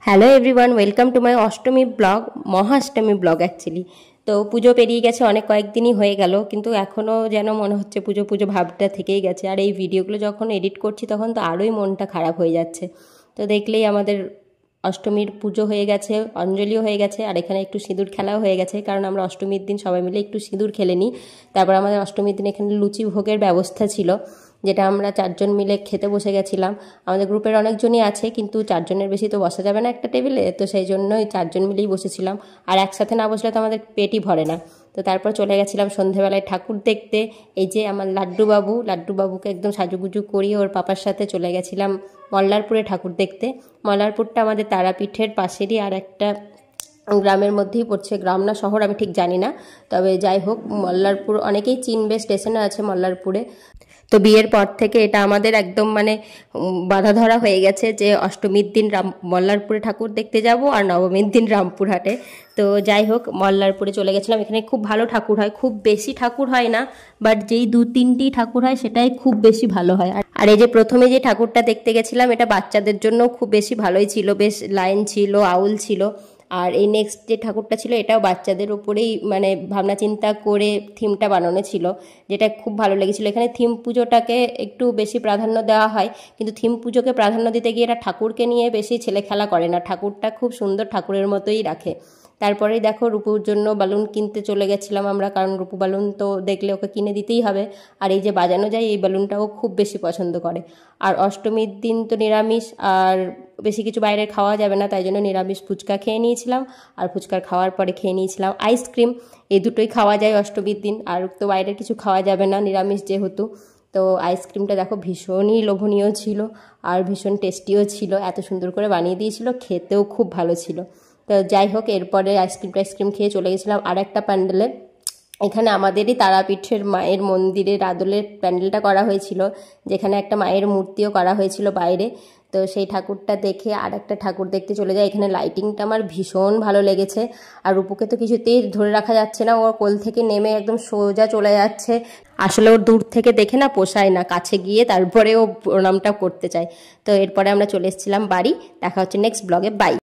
Hello everyone, welcome to my Ashtami blog, Mahashtami blog actually. তো পুজো পেরিয়ে গেছে, অনেক কয়েকদিনই হয়ে গেল, কিন্তু এখনও যেন মনে হচ্ছে পুজো পুজো ভাবটা থেকেই গেছে। আর এই ভিডিওগুলো যখন এডিট করছি তখন তো আরোই মনটা খারাপ হয়ে যাচ্ছে। তো দেখলেই আমাদের অষ্টমীর পুজো হয়ে গেছে, অঞ্জলিও হয়ে গেছে, আর এখানে একটু সিঁদুর খেলাও হয়ে গেছে, কারণ আমরা অষ্টমীর দিন সবাই মিলে একটু সিঁদুর খেলে নিই। তারপর আমাদের অষ্টমীর দিন এখানে লুচি ভোগের ব্যবস্থা ছিল, যেটা আমরা 4 জন মিলে খেতে বসে গেছিলাম। আমাদের গ্রুপের অনেকজনই আছে, কিন্তু 4 জনের বেশি তো বসা যাবে না একটা টেবিলে, তো সেই জন্যই 4 জন মিলেই বসেছিলাম। আর একসাথে না বসলে তো আমাদের পেটই ভরে না। তো তারপর চলে গেছিলাম সন্ধেবেলায় ঠাকুর দেখতে। এই যে আমার লাড্ডুবাবুকে একদম সাজুগুজু করিয়ে ওর পাপার সাথে চলে গেছিলাম মল্লারপুরে ঠাকুর দেখতে। মল্লারপুরটা আমাদের তারাপীঠের পাশেরই আর একটা গ্রামের মধ্যেই পড়ছে, গ্রাম না শহর আমি ঠিক জানি না, তবে যাই হোক মল্লারপুর অনেকেই চিনবে, স্টেশনে আছে মল্লারপুরে। তো বিয়ের পর থেকে এটা আমাদের একদম মানে বাধা ধরা হয়ে গেছে যে অষ্টমীর দিন মল্লারপুরে ঠাকুর দেখতে যাব আর নবমীর দিন রামপুরহাটে। তো যাই হোক মল্লারপুরে চলে গেছিলাম। এখানে খুব ভালো ঠাকুর হয়, খুব বেশি ঠাকুর হয় না, বাট যেই 2-3টি ঠাকুর হয় সেটাই খুব বেশি ভালো হয়। আর এই যে প্রথমে যে ঠাকুরটা দেখতে গেছিলাম এটা বাচ্চাদের জন্য খুব বেশি ভালোই ছিল, বেশ লাইন ছিল, আউল ছিল। আর এই নেক্সট যে ঠাকুরটা ছিল এটাও বাচ্চাদের উপরেই মানে ভাবনা চিন্তা করে থিমটা বানানো ছিল, যেটা খুব ভালো লেগেছিলো। এখানে থিম পুজোটাকে একটু বেশি প্রাধান্য দেওয়া হয়, কিন্তু থিম পুজোকে প্রাধান্য দিতে গিয়ে এরা ঠাকুরকে নিয়ে বেশি ছেলে খেলা করে না, ঠাকুরটা খুব সুন্দর ঠাকুরের মতোই রাখে। তারপরেই দেখো রূপুর জন্য বালুন কিনতে চলে গেছিলাম আমরা, কারণ রূপু বালুন তো দেখলে ওকে কিনে দিতেই হবে। আর এই যে বাজানো যায় এই বালুনটাও খুব বেশি পছন্দ করে। আর অষ্টমীর দিন তো নিরামিষ, আর বেশি কিছু বাইরে খাওয়া যাবে না, তাই জন্য নিরামিষ ফুচকা খেয়ে নিয়েছিলাম। আর ফুচকার খাওয়ার পরে খেয়ে নিয়েছিলাম আইসক্রিম। এই দুটোই খাওয়া যায় অষ্টমীর দিন, আর তো বাইরের কিছু খাওয়া যাবে না নিরামিষ যেহেতু। তো আইসক্রিমটা দেখো ভীষণই লোভনীয় ছিল আর ভীষণ টেস্টিও ছিল, এত সুন্দর করে বানিয়ে দিয়েছিল, খেতেও খুব ভালো ছিল। তো যাই হোক এরপরে আইসক্রিম খেয়ে চলে গেছিলাম আর একটা প্যান্ডেলে। এখানে আমাদেরই তারাপীঠের মায়ের মন্দিরের আদলের প্যান্ডেলটা করা হয়েছিল, যেখানে একটা মায়ের মূর্তিও করা হয়েছিল বাইরে। তো সেই ঠাকুরটা দেখে আর একটা ঠাকুর দেখতে চলে যায়। এখানে লাইটিংটা আমার ভীষণ ভালো লেগেছে। আর রূপুকে তো কিছুতেই ধরে রাখা যাচ্ছে না, ওর কোল থেকে নেমে একদম সোজা চলে যাচ্ছে। আসলে ওর দূর থেকে দেখে না পোষায় না, কাছে গিয়ে তারপরে ও প্রণামটা করতে চায়। তো এরপরে আমরা চলে এসেছিলাম বাড়ি। দেখা হচ্ছে নেক্সট ব্লগে, বাই।